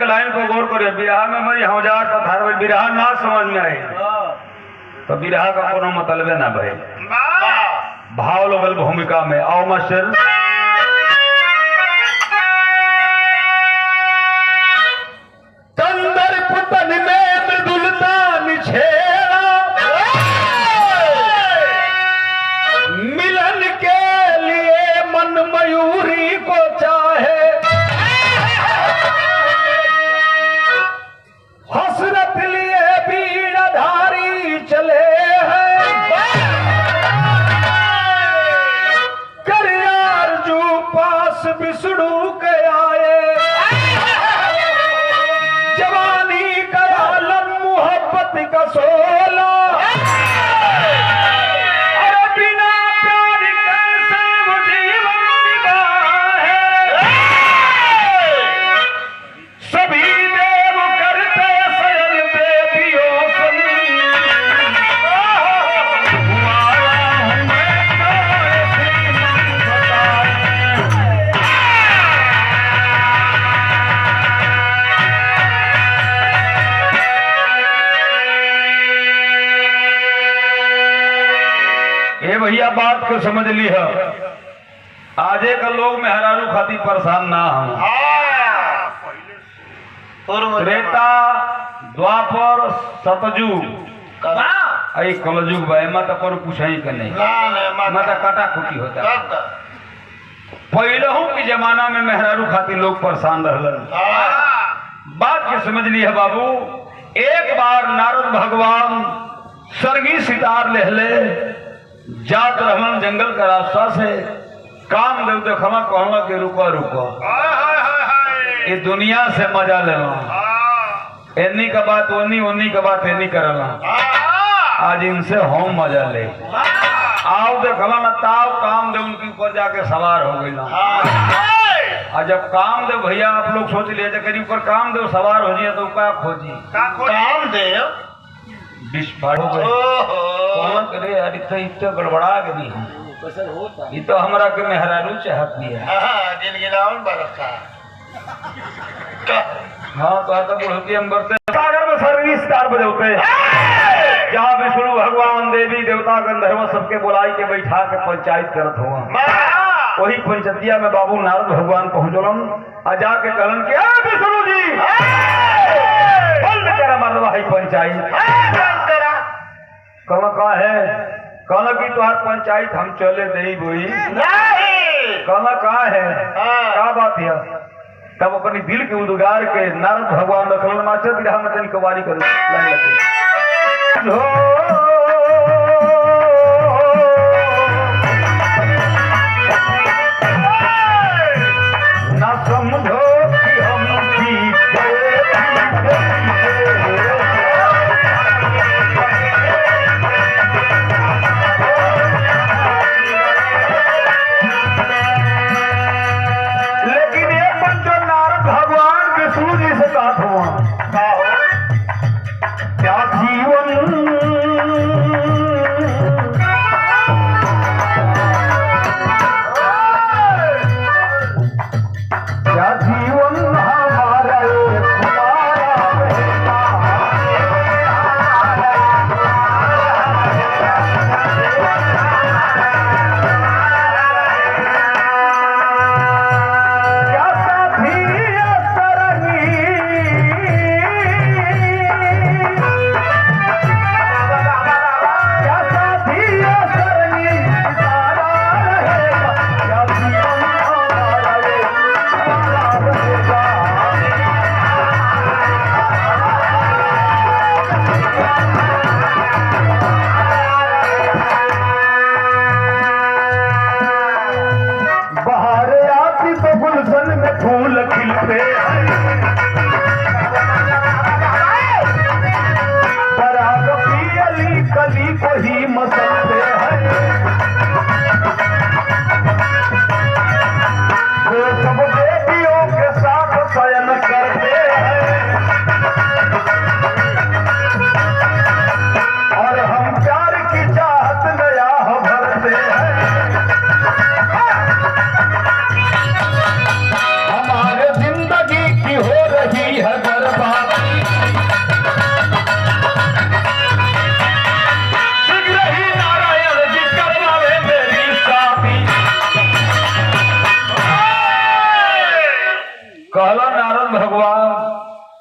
Line को गौर करिए। बिरहा में मरी हजार पथार बिरहा ना समझ में आई तो बिरहा का कोनो मतलब ना भाई। भाव लगल भूमिका में आओ मास्टर। कंदर पुतन में मृदुलता निछेड़ा, मिलन के लिए मन मयूरी को चाहे, हसरत लिए बीड़ाधारी चले हैं, करियार जू पास विष्णु के आए, जवानी का आलम मोहब्बत का सोला, अरे बिना प्यार कैसे वो जीवन निभाए है, सभी देव करते सयल देवियों सनी, हुआया हूँ मैं तो ऐसी मन बताए। ए भैया बात को समझ ली है। आजे का लोग मेहरारू खाती परेशान ना हम। त्रेता द्वापर सतयुग आई कलयुग भाई मत पर पूछा ही के नहीं मत काटा कुटी होता। पहले के जमाना में मेहरारू खाती लोग परेशान रहलन। बात के समझ ली है बाबू। एक बार नारद भगवान स्वर्गीय सितार लेहले जात रहलन जंगल का रास्ता से। काम देव देखमा कहला कि रुको रुको ये दुनिया से मजा लेना। एनी का बात ओनी ओनी का बात एनी करला। आज इनसे हम मजा ले आओ देखला ना ताव काम देव उनके ऊपर जाके सवार हो गई ना। और जब काम देव भैया आप लोग सोच लिए कहीं ऊपर काम देव सवार हो जाए तो क्या खोजी काम देव विस्फोट हो गए। कौन करे यार इतना गड़बड़ा गई। ये तो हमारा के मेहरारू चाहत नहीं है। हाँ तो बुढ़ती अंबर से सागर में सर्वी स्टार बजौते जहाँ विष्णु भगवान देवी देवता गंधर्व सबके बुलाई के बैठा के पंचायत करत हुआ। वही पंचतिया में बाबू नारद भगवान पहुंचलन आ जाके कहलन कि विष्णु जी बंद करा मरवा है पंचायत। कहना का है कहना की तुहार पंचायत हम चले दे बोई कहना का है क्या बात है। तब अपनी दिल के उद्गार के नारद भगवान रखलन मास्टर बिरहा में तन कवारी करू लाइन ना समझो कि हम क्या जीवन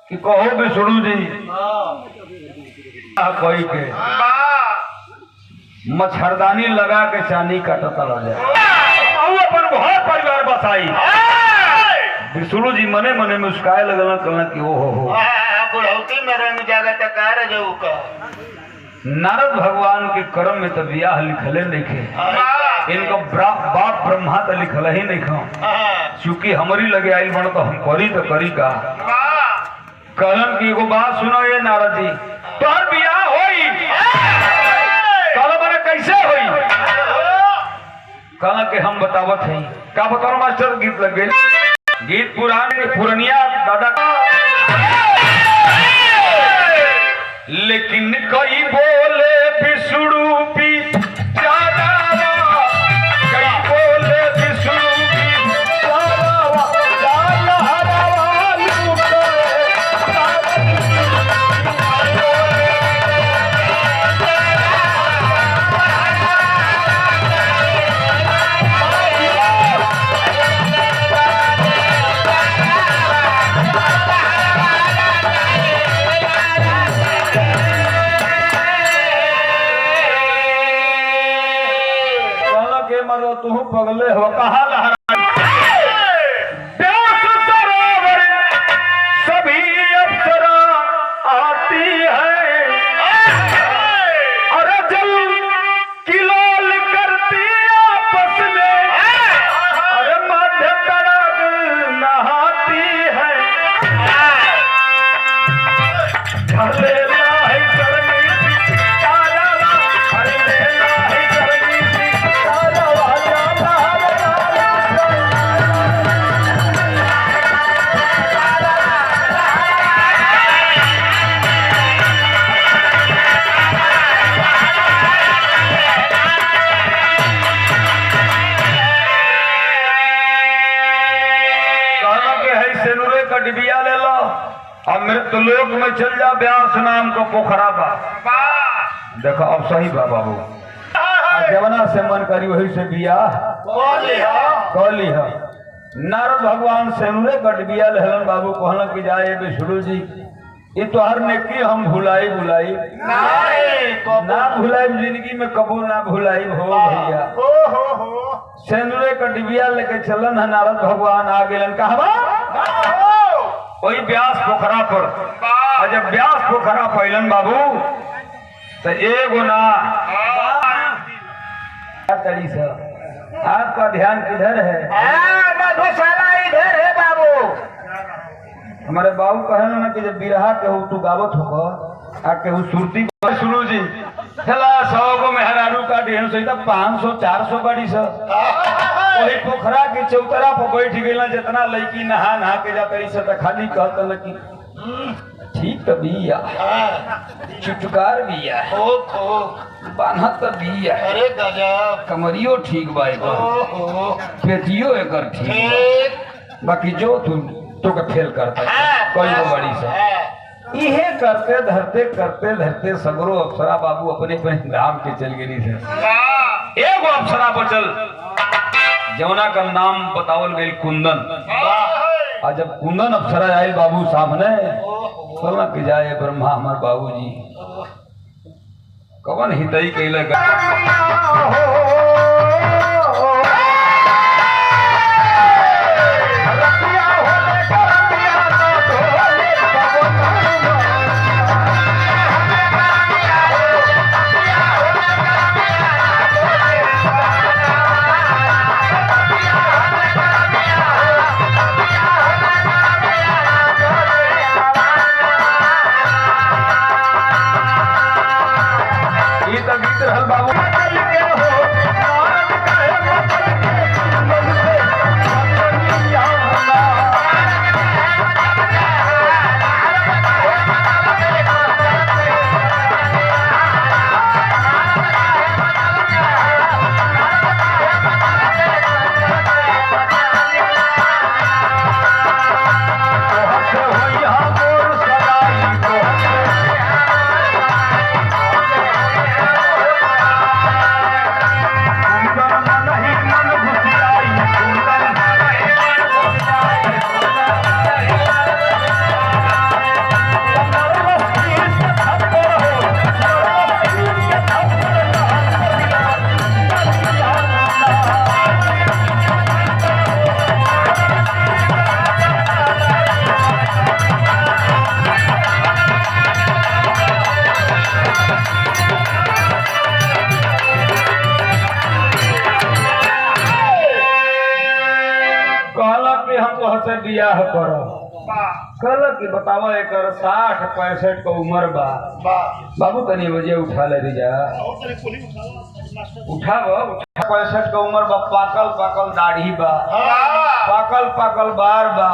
कि कहो विष्णु जी कोई के मच्छरदानी लगा के चांदी काटता रह जाए अपन घर परिवार बसाई। विष्णु जी मने मने मुस्काए लगल कहना कि ओ हो बुढ़ौती में रंग जागत कार जाऊ का नारद भगवान के कर्म में तो ब्याह लिखले नहीं इनका बाप ब्रह्मा तो लिखल ही नहीं खा चूंकि हमारी लगे आई बन तो हम करी तो करी का कहलन की एगो बात सुनो ये नारद जी तोहर ब्याह होई कहल बने कैसे होई कहला कि हम बतावत हैं का बताओ मास्टर गीत लग गए गीत पुरानिया दादा लेकिन कई बोले विष्णु भी ज्यादा कई बोले विष्णु भी तू पगले हो कहा लहरा सरोवर सभी अप्सरा आती है अरे जल किलोल करती आपस में अरे मध्य तरग नहाती है डिबिया ले लो और मृत्युलोक में चल जा व्यास नाम का पोखरा बा देखो अब सही बा बाबू जवना से मन करी वही से बियाह कहली है नारद भगवान सेनुरे का डिबिया लेहलन बाबू कहलन कि जाए विष्णु जी ये तो हर नेकी हम भुलाई बुलाई ना भुलाई जिंदगी में कबू ना भुलाई हो भैया सेनुरे का डिबिया लेके चलन है नारद भगवान आ गेलन कहा वही व्यास पोखरा पर और जब व्यास पोखरा पैलन बाबू तो एगो ना तरी से आपका ध्यान किधर है मधुशाला इधर है बाबू हमारे बाबू कहल ना कि जब बिरहा के हो तू गावत हो आके वो सुरती शुरू जी चला 100 को मेहरारू का 150 500 400 बड़ी सा वही पोखरा के चौतरा पर बैठ गई जितना लड़की नहा नहा के जाती से खाली कहता न कि ठीक तो बिया चुटकार बिया बान्हत तो बिया अरे गजब कमरियो ठीक बा पेटियो एकर ठीक बाकी जो तू का फेल करता कोई बड़ी सा इहे करते धरते सगरो अप्सरा बाबू अपने धाम के चल गई थे एगो अप्सरा बचल जमुना का नाम बतावल गई कुंदन और जब कुंदन अप्सरा आये बाबू सामने बोलना कि जाए ब्रह्मा हमार बाबू जी कवन हितई कैले बाबू तोह से बियाह करो कल की बतावा एक 60-65 का उम्र बा बाबू तनी बजे उठा ले जा उठाव 65 का उम्र बा पाकल दाढ़ी बा पाकल बार बा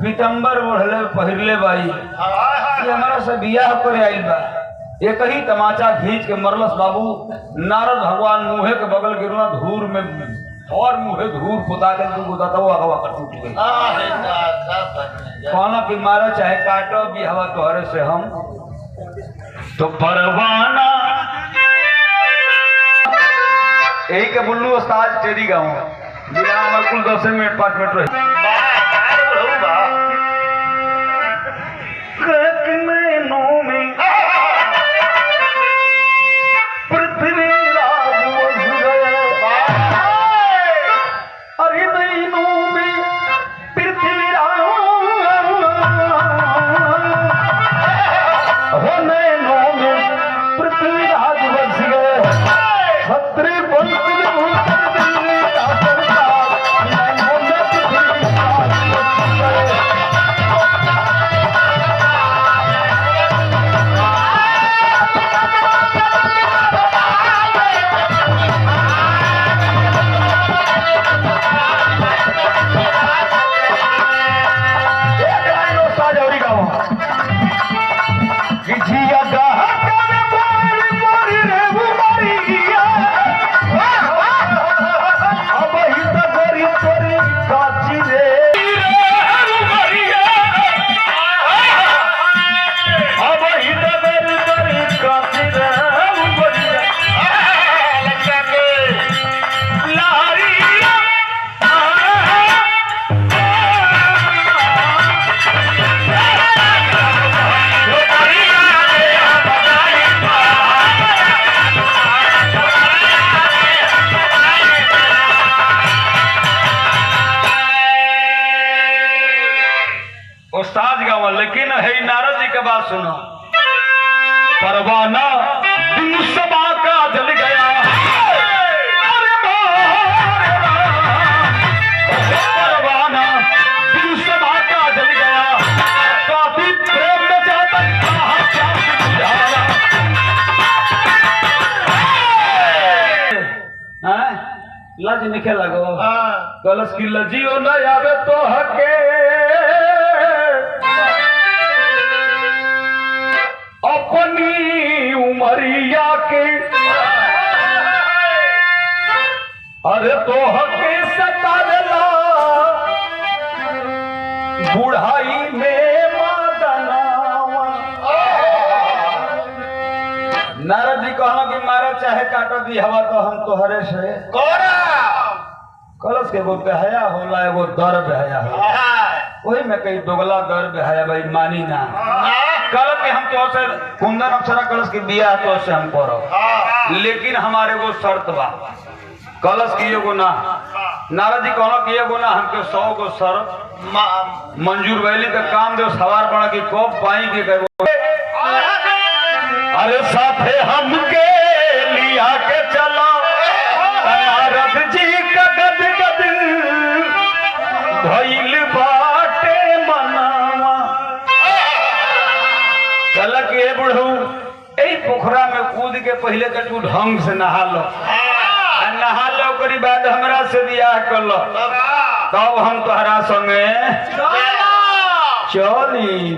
पीतम्बर ओढ़ले पहिरले बाई ये हमारा से बियाह करे आइल बा एक ही तमाचा खींच के मरलस बाबू नारद भगवान मुहे के बगल गिरना धूर में और मुहे धूर पुता के तू गुदा तो अगवा कर टूट गई कहना कि मारो चाहे काटो भी हवा तोहरे से हम तो परवाना यही के बुल्लू उस्ताद टेरी गाँव जिला हमारे कुल 10 मिनट 5 मिनट रहे उस्ताद गाँव लेकिन है नारद जी के बात सुनो परवाना दिल सबा का जल गया परवाना दिल सबा का जल गया काफी प्रेम में जाता लज निके लगो कलश की लजियो न आवे तो हके अपनी उमरिया के अरे तो हके सतारला बुढ़ाई में मादनावा नारद जी कहना कि मारा चाहे काटो दी हवा तो हम तोहरे से कलश के एगो बेहया होला एगो दर बेहया होला वही में कई दोगला दर बेहया भाई मानी ना कल के हम तो से कुंदन अप्सरा कलश की बियाह तो से हम करो लेकिन हमारे को शर्त बा कलश की एगो ना नारद जी कहना कि एगो ना हमके 100 गो शर्त मंजूर वैली का काम दो सवार पड़ा कि कब पाई के अरे साथे हमके लिया के चलो नारद जी का गद गद भइल बाटे मनावा कल के बुढ़ऊ ए पोखरा में कूद के पहले के तू ढंग से नहा लो करी बाद हमरा से बियाह कर लो तब हम तोहरा संगे चली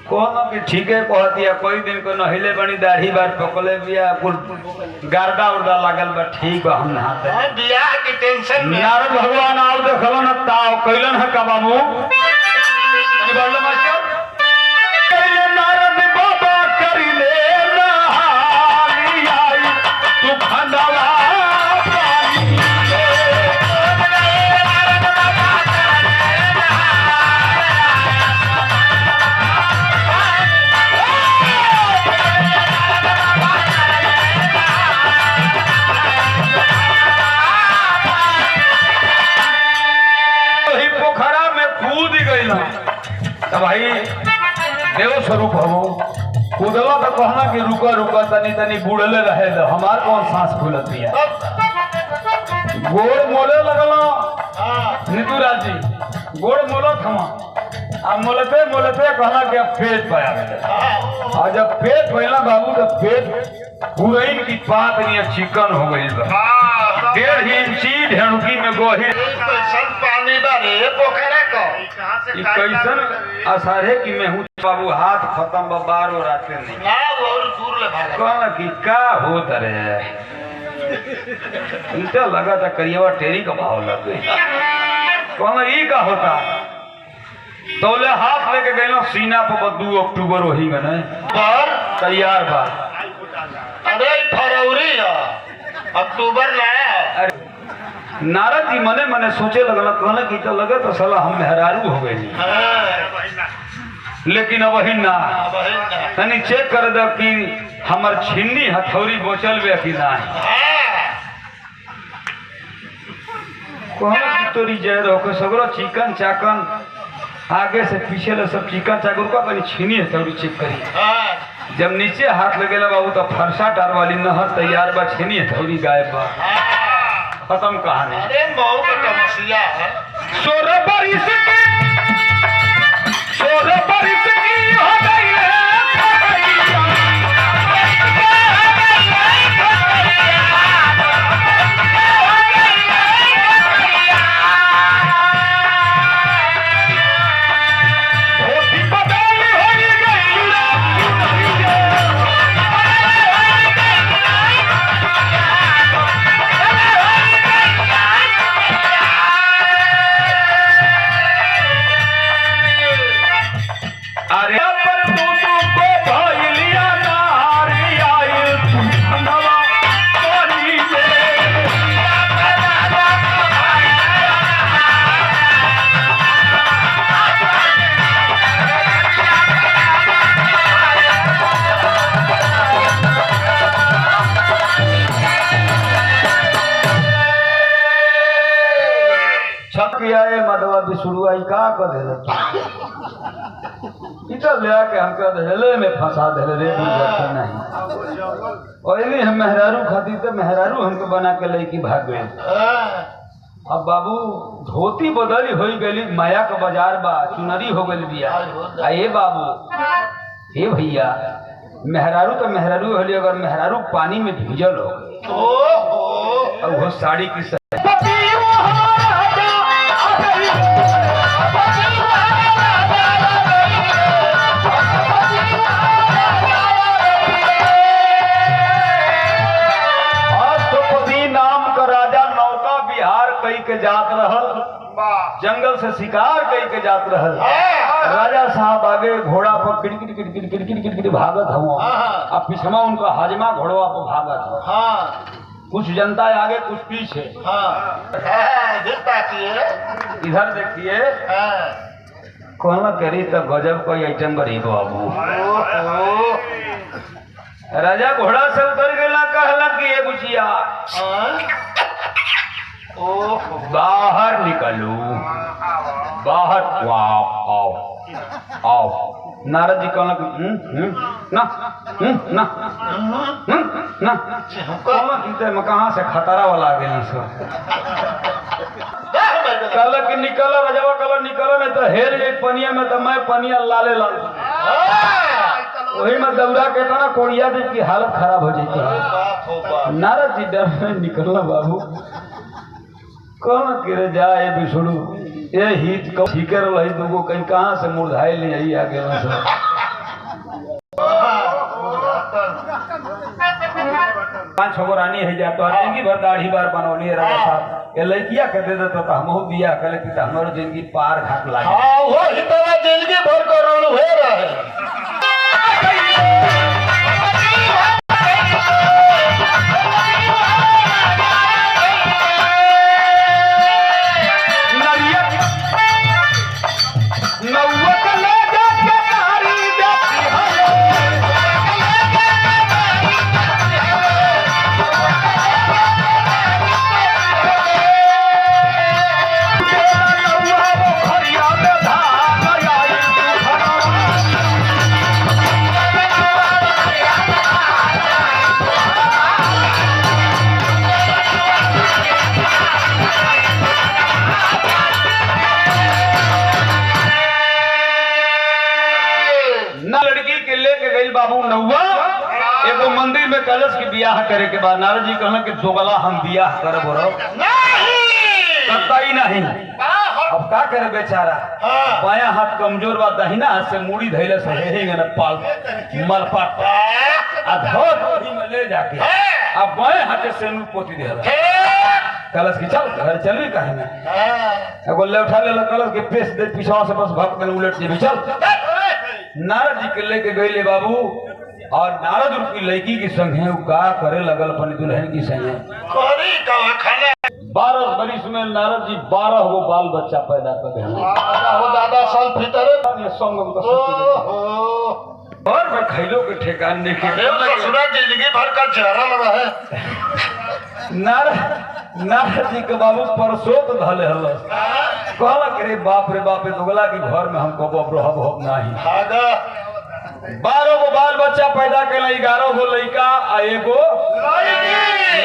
कोनो की ठीके कहतिया कोई दिन को नहिले बनी दाढ़ी बार पकले बिया कुल गारदा उर्दा लागल बा ठीक बा हम नहाते बियाह की टेंशन में नारद भगवान आओ देखलो न ताव कैलन है का बाबू तनी बोल मास्टर नारद बाबा करी ले नहाली आई तू खंडवा भाई देव स्वरूप हो कूदला तो कहना कि रुका रुका तनी तनी बुड़ले रहे हमार कौन सांस फूलत है गोड़ मोले लगल नीतू राज जी गोड़ मोलत हम आ मोलते मोलते कहला कि अब पेट पाया गया और जब पेट भइला बाबू तो पेट पुरैन की पात नहीं चिकन हो गई बा 1.5 इंची ढेणुकी में गोही कैसन पानी बारे पोखरा को ई कैसन असारे की मैं हूँ बाबू हाथ खत्म बा बार और आते नहीं ना और दूर ले भाला कहला कि का होत रे इनका लगा था करिएवा टेरी का भाव लग गई कहला ई का होता तोले हाथ लेके गए सीना पर 2 अक्टूबर वही में नहीं पर तैयार बा अरे फरवरी है अक्टूबर लाया अरे नारद जी मने मने सोचे लगल कहला कि तो लगे तो साला हम मेहरारू हो गई लेकिन अब वही ना तनी चेक कर दो कि हमर छिन्नी हथौड़ी बोचल बे कि ना कहला कि तोरी जय रहो सगरो चिकन चाकन आगे से पीछे ले सब चिकन चाकन का तनी छिन्नी हथौड़ी चेक करी जब नीचे हाथ लगेला बाबू तो फरसा टार वाली नहर तैयार बा छिन्नी हथौड़ी गायब बा खत्म कहानी अरे मऊ का समस्या है 16 बरिस की हो गई है अरे पर तू को भइलिया नारी आइल नवा कोनी दे छक आए मदवा बिसुड़ुआ का कर देला इधर ले आके हमका हेले में फंसा दे रे बुझते नहीं और ये हम मेहरारू खातिर तो मेहरारू हमको बना के लेके भाग गए अब बाबू धोती बदली हो गई माया का बाजार बा चुनरी हो गई बिया आ ये बाबू हे भैया मेहरारू तो मेहरारू होली अगर मेहरारू पानी में भीजल हो गई अब वो साड़ी की के जात रहल जंगल से शिकार कई के जात रहल राजा साहब आगे घोड़ा पर किड़किड़ किड़किड़ किड़किड़ किड़किड़ भागत हूँ अब पिछमा उनका हाजमा घोड़वा पर भागत हो कुछ जनता आगे कुछ पीछे इधर देखिए कहना करी तो गजब कोई आइटम बड़ी बाबू राजा घोड़ा से उतर गया कहला कि ये बुचिया बाहर निकलू बाहर आओ आओ आओ नारद जी कहना ना ना ना कहना कहाँ से खतरा वाला आ गया सब कहला कि निकल रजवा कहला निकल नहीं तो हेर गई पनिया में तो मैं पनिया लाले लाल वही में दौड़ा के ना कोड़िया दी की हालत खराब हो जाती नारद जी डर में निकलना बाबू कौन गिर जाए बिछड़ू ये हित को ठीके रही दूगो कहीं कहाँ से मुरझाए ले आई आगे पांच छो रानी है जातो जिंदगी भर दाढ़ी बार बनौली है राजा साहब ये लड़किया कर दे तो हम बिया करे कि हमारो जिंदगी पार घाट लागे हां वो इतना जिंदगी भर करोड़ हो रहा है में कलश के बियाह करे के बाद नारद जी कहना कि जोगला हम बियाह करे बोलो करता ही नहीं। अब का करे बेचारा, बाया हाथ कमजोर बा, दहिना हाथ से मूड़ी धैले से हेंगे न पाल मलपाट अधोरी में ले जाके अब बाएं हाथ से नू पोती दे कलश की चल घर चल भी कहे ना बोले उठा ले कलश के पेश दे पीछा से बस भक्त में उलट जे चल। नारद जी के लेके गए ले बाबू, और नारद रूपी लड़की की संग है का करे लगल अपनी दुल्हन की संग है। 12 बरिस में नारद जी 12 गो बाल बच्चा पैदा कर दे दादा साल भीतर और मैं खैलो के ठेकान नहीं के जिंदगी भर का चेहरा लगा है। नारद जी के बाबू परसोत धले हल कहला रे बाप दोगला की घर में हमको रहब हो नहीं। 12 गो बाल बच्चा पैदा कैल, 11 गो लड़का आ एगो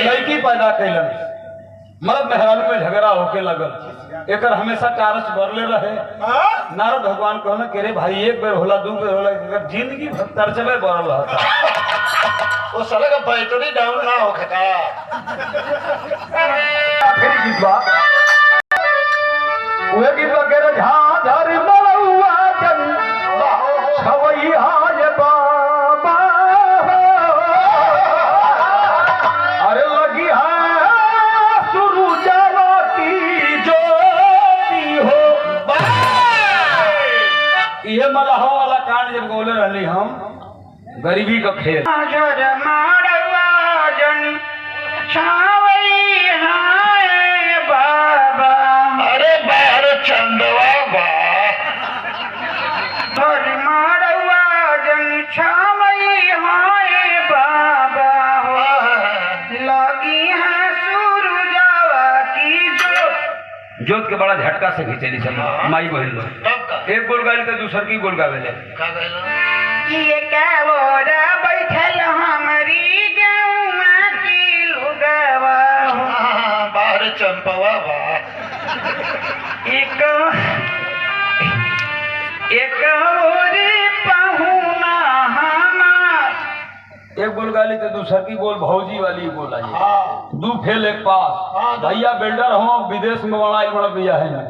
लड़की पैदा कैलन। मर्द मेहरारू में झगड़ा होके लगल, एकर हमेशा टारस भरले रहे। नारद भगवान कहना कि रे भाई एक बेर होला 2 बेर होला, जिंदगी भर तरचबे बढ़ल रहता वो साले का बैटरी डाउन ना हो खका। फिर गीतवा वे गीतवा के रे झाझर मलुआ जन छवैया ये बाबा अरे लगी है सुरुजवा की ज्योति हो। ये मलहा वाला कांड जब बोले रहली हम गरीबी का खेल बाबा अरे बाहर चंदवा बा बाबा लगी है सूरजवा की जोत के बड़ा झटका से खींचेली सब माई बहन लोग। एक गोल गाली तो दूसर की गोल गावेले ये क्या बोरा बैठल हमारी गौवा की लुगावा बाहर चंपवा बा एक ओरे पहुना हमार। एक गोल गाली तो दूसर की गोल भौजी वाली गोल आई। 2 फेल एक पास। भैया बिल्डर हो विदेश में बड़ा बड़ा भैया है ना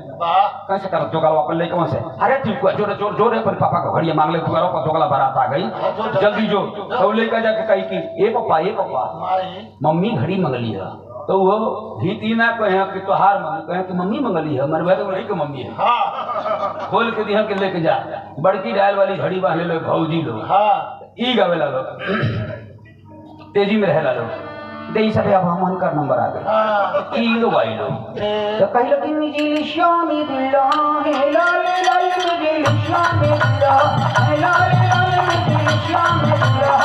कैसे कर जोगला अपन ले कौन से अरे ठीक है जोरे जोर जोरे पर पापा को घड़िया मांग ले तुगारो पर जोगला बारात आ गई जल्दी जो तो लेकर जाके कही कि ए पापा मम्मी घड़ी मंगली है तो वो भीती ना कहे कि तोहार मम्मी कहे कि मम्मी मंगली है हमारे भाई तो वही की मम्मी है खोल के दिया के लेके जा बड़की डायल वाली घड़ी वाले लोग भौजी लोग ई गावेला लोग तेजी में रहेला लोग दे सब अब हम का नंबर आ गए ई लोग आई लोग तो कह लो कि मिजिल शामी बिल्लाह ला ला ला मिजिल शामी बिल्लाह ला ला ला मिजिल शामी बिल्लाह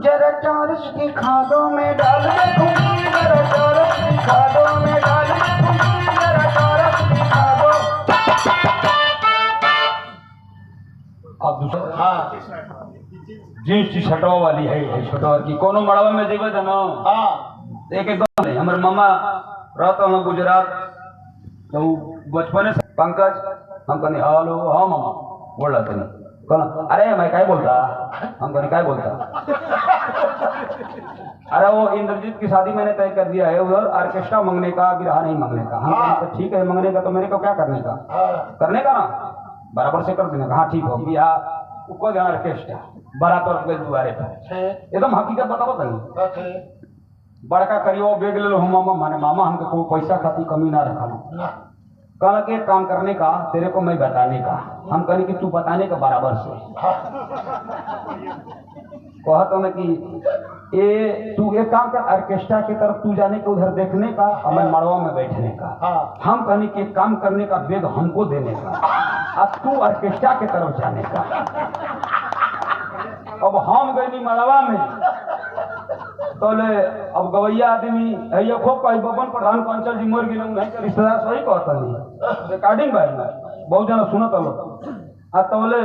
जरा टारस की खादों में डाल दूंगी जरा टारस की खादों में डाल दूंगी जरा टारस की खादों। अब दूसरा जींस टी शर्टवा वाली है छोटवा की कोनो मड़वा में जेबे त न एक एकदम नहीं हमर मामा रहता हूं गुजरात तो बचपन से पंकज हम कहने हेलो हाँ मामा बोल रहा था कहना अरे मैं क्या बोलता हम कहने क्या बोलता अरे वो इंद्रजीत की शादी मैंने तय कर दिया है उधर ऑर्केस्ट्रा मंगने का बिरहा नहीं मंगने का। हम तो ठीक है मंगने का तो मेरे को क्या करने का ना बराबर से कर देने का। हाँ ठीक हो बिरहा को देना ऑर्केस्ट्रा बराबर के दुआरे पर एकदम हकीकत बताओ तनी बड़का करियो बेग ले लो हम मामा हमको कोई पैसा खाती कमी ना रखा कहला कि एक काम करने का तेरे को मैं बताने का। हम कहने कि तू बताने का बराबर से कहा तो मैं कि ए तू एक काम कर ऑर्केस्ट्रा की तरफ तू जाने का उधर देखने का और मैं मड़वा में बैठने का। हम कहने कि एक काम करने का बेग हमको देने का अब तू ऑर्केस्ट्रा की तरफ जाने का। अब हम गई मड़वा में तो ले अब गवैया आदमी खूब कही बबन प्रधान पंचल जी मर गए नहीं तो रिश्तेदार सही कहता नहीं रिकॉर्डिंग भाई बहुत जना सुनत आ तोले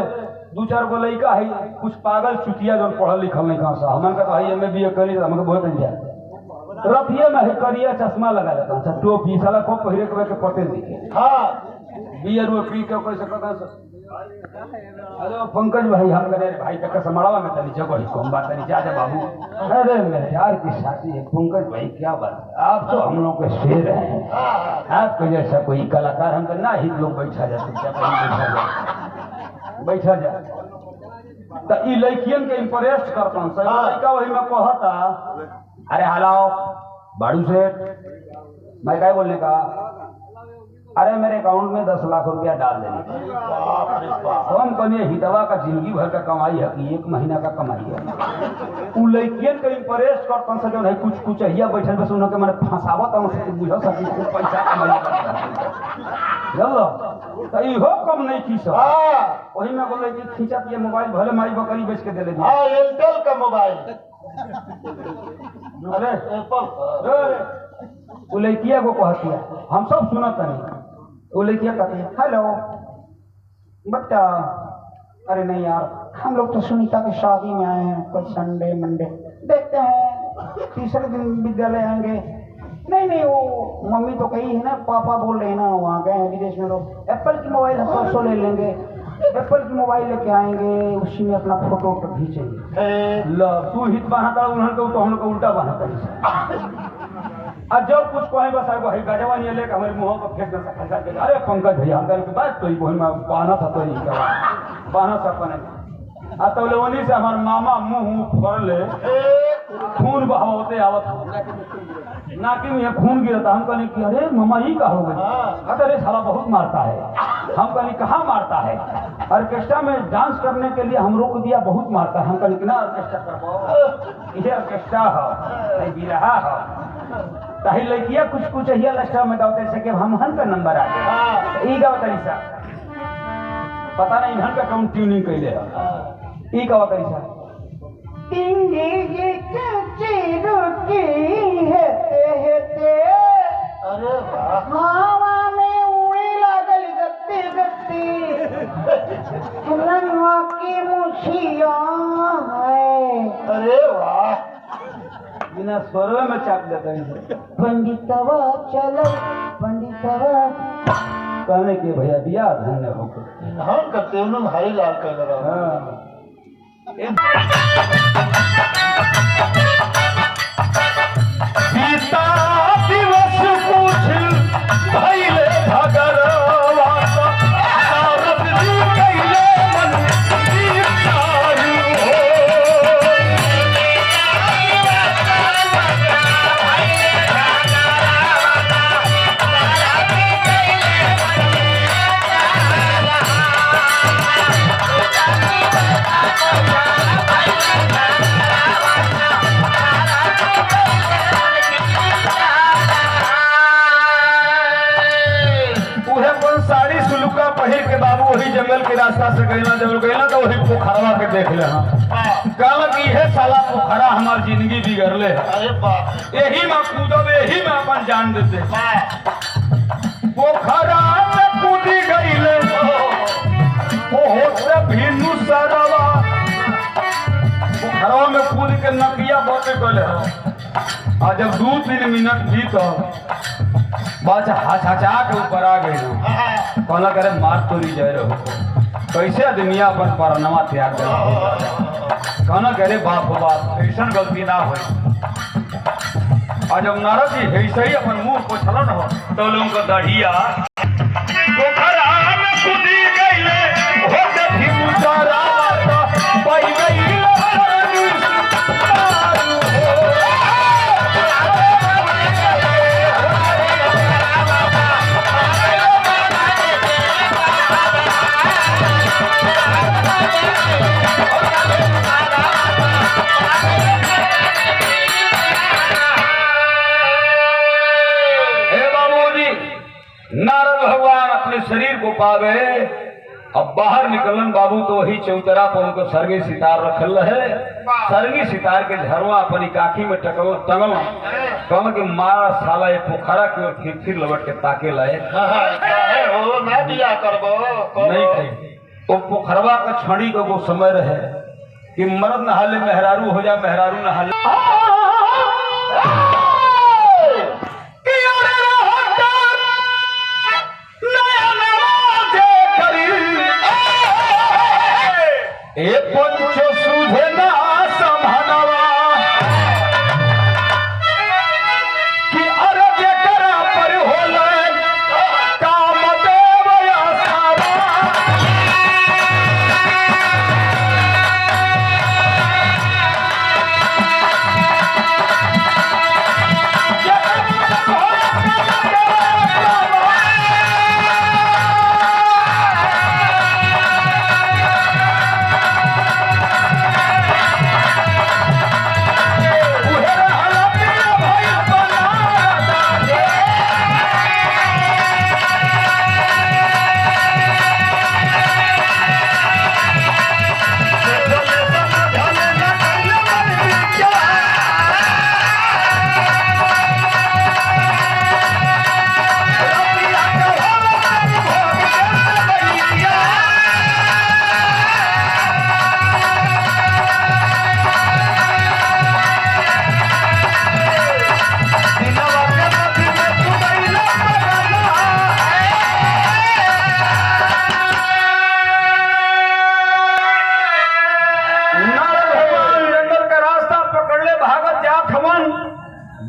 2-4 गो लड़का है कुछ पागल चुतिया जो पढ़ल लिखल नहीं कहा सा हमन का भाई एमए बीए करी हमके बहुत जाए रथिए में है करिया चश्मा लगा लेता अच्छा टोपी साला को पहिरे के पते दिखे हाँ बीए रो पी के कैसे कहता अरे पंकज भाई हम करे भाई तक समाड़वा में तनी जगह ही कम बात नहीं जा बाबू। अरे मेरे यार की शादी है पंकज भाई क्या बात है आप तो हम लोग के शेर हैं आपको जैसा कोई कलाकार हम तो ना ही लोग बैठा जाते बैठा जा तो ई लड़कियन के इम्प्रेस करता हूँ सही लड़का वही में कहता अरे हलाओ बाड़ू सेठ मैं क्या बोलने का अरे मेरे अकाउंट में 10 लाख रुपया डाल देने तो हम कहने हितवा का जिंदगी भर का कमाई है कि 1 महीना का कमाई है उ लड़कियन के इम्प्रेस करता से जो नहीं कुछ हिया बैठल बस उनके मैंने फंसावत हम से बुझ सकी कुछ पैसा कमाई चलो तो इहो कम नहीं की सब वही में बोले कि खींचत ये मोबाइल भले माई बकरी बेच के दे ले हाँ एयरटेल का मोबाइल अरे वो लड़किया को कहती है हम सब सुनत नहीं वो लड़किया कहती है हेलो बच्चा अरे नहीं यार हम लोग तो सुनीता की शादी में आए हैं कल संडे मंडे देखते हैं तीसरे दिन विद्यालय आएंगे नहीं वो मम्मी तो कही है ना पापा बोल रहे हैं ना वहाँ गए हैं विदेश में लोग एप्पल की मोबाइल हम 500 ले लेंगे एप्पल की मोबाइल लेके आएंगे उसी में अपना फोटो खींचेंगे लो तू हित बहाता उन्होंने तो हम लोग को उल्टा बहाता और जब कुछ कहे बस वही गजवा नहीं लेकर हमारे मुँह को फेंक दे अरे पंकज भैया हम की बात तो वही में बहाना था तो नहीं बहाना था अपने तो लोनी से हमारे मामा मुँह फोड़ ले खून बहावते आवत नाकी में खून गिरता हम कहने की अरे मामा ही का हो गई अरे साला बहुत मारता है हम कहने कहाँ मारता है ऑर्केस्ट्रा में डांस करने के लिए हम रोक दिया बहुत मारता है हम कहने की ना ऑर्केस्ट्रा करवाओ ये ऑर्केस्ट्रा हो बिरहा हो ताही लड़किया कुछ हिया लस्टा में गाते से कि हम हन का नंबर आ गया ई गाव तरीसा पता नहीं हन का कौन ट्यूनिंग कैले ई गाव तरीसा इंगे ये कच्ची रोटी हेते अरे वाह हवा में उड़ी लागल गत्ती रंगवा की मुछिया है अरे वाह बिना स्वरवे में चाप देते हैं पंडितवा चलो पंडितवा कहने के भैया दिया धन्य होकर हम करते उन्होंने हरी लाल कर रहा सीता दिवस पूछ भइले भगरवा नारद जी कइले मन दीक्षायु हो पहिर के बाबू वही जंगल के रास्ता से गईला जब गईला तो वही पोखरवा के देख ले कहला कि यह साला पोखरा हमार जिंदगी बिगड़ले यही में कूदब यही में अपन जान देते पोखरा में कूदी गईले भिन्नु सरवा पोखरवा में कूद के नकिया बोते गले और जब 2-3 मिनट भीतर बस हचा के ऊपर आ गए कहला करे मार तो नहीं जाए रहो कैसे दुनिया अपन परनमा त्याग दे कहना करे बाप ऐसा गलती ना हो और जब नारद जी ऐसे ही अपन मुंह को छलन हो तो लोगों का दाढ़िया पोखरा में कूदी गईले होते भी मुसरा पाई गई शरीर को पावे अब बाहर निकलन बाबू तो वही चौतरा पर उनको सरगी सितार रखल है सरगी सितार के झरवा अपनी काखी में टंगल कहल कि मारा साला ये पोखरा की ओर फिर लबट के ताके लाए नहीं थे वो पोखरवा का छड़ी को वो समय रहे कि मर्द नहाले मेहरारू हो जा मेहरारू नहाले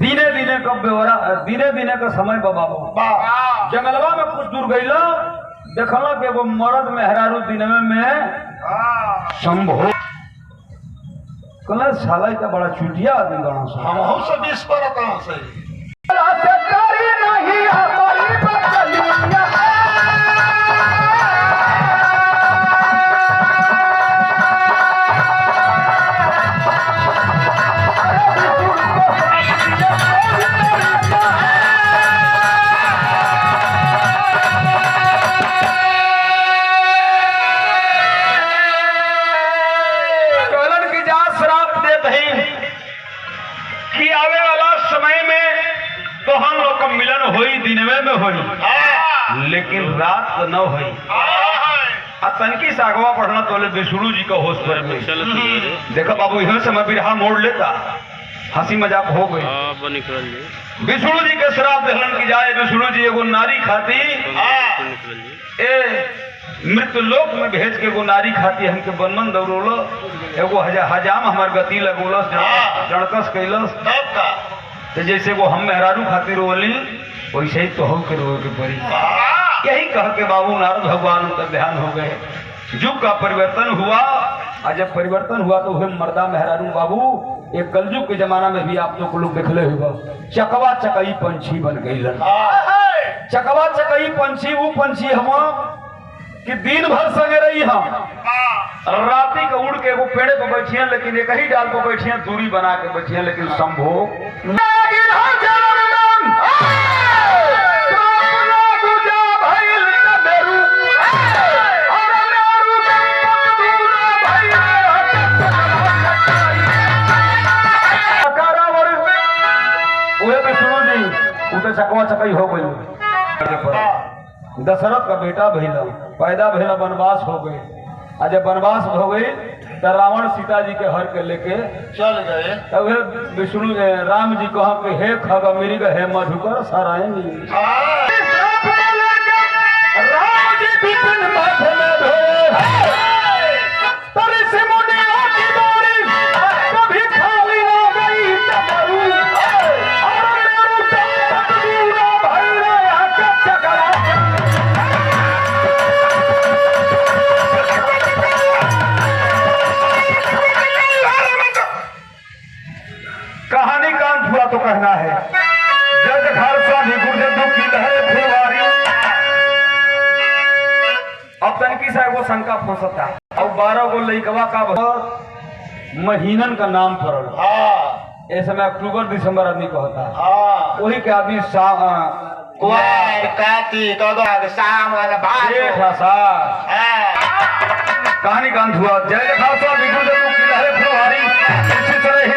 दिने दिने का बेवरा दिने दिने का समय बाबू जंगलवा में कुछ दूर गईला देखला कि वो मर्द मेहरारू दिनवे में संभो कल साला का बड़ा चुटिया आदमी गणा सा हम सब 20 पर कहां से नहीं हमारी बकलिया कि आवे वाला समय में तो हम लोग का मिलन होई दिनवे में होई लेकिन रात को न होई तनकी सागवा पढ़ना तो विष्णु जी का होश पर देखो बाबू यह समय बिरहा मोड़ लेता हंसी मजाक हो गई विष्णु जी के श्राप दहलन की जाए विष्णु जी एगो नारी खाती ए मृत्यु लोक में भेज के एगो नारी खाती हमके बनमन दौड़ोलो एगो हजाम हमार गति लगोलस जड़कस कैलस तो जैसे वो हम मेहरारू खातिर रोली वैसे ही तो हो के रो के पड़ी यही कह के बाबू नारद भगवान का ध्यान हो गए युग का परिवर्तन हुआ और जब परिवर्तन हुआ तो वह मर्दा मेहरारू बाबू एक कलयुग के जमाना में भी आप लोग देख ले हुआ चकवा चकई पंछी बन गई चकवा चकई पंछी वो पंछी हम कि दिन भर संगे रही हम राती के उड़ के वो पेड़े पे बैठिए लेकिन एक ही डाल पे बैठिए दूरी बना के बैठिए लेकिन संभोग चकवा चकई हो गई दशरथ का बेटा भैला पैदा भैला वनवास हो गए और जब वनवास हो गई तो रावण सीता जी के हर के लेके चल गए तब विष्णु राम जी कहा कि हे खग मेरी का हे मधुकर सरायनी कहानी का अंत हुआ तो कहना है जज खालसा भी गुर्जर की लहरें फुलवारी अब तनकी से वो शंका फंसता अब 12 गो लइकवा का महीनन का नाम पड़ल ऐसे में अक्टूबर दिसंबर आदमी को होता है वही के आदमी कहानी का अंत हुआ जय खालसा भी गुर्जर की लहरें फुलवारी इसी तरह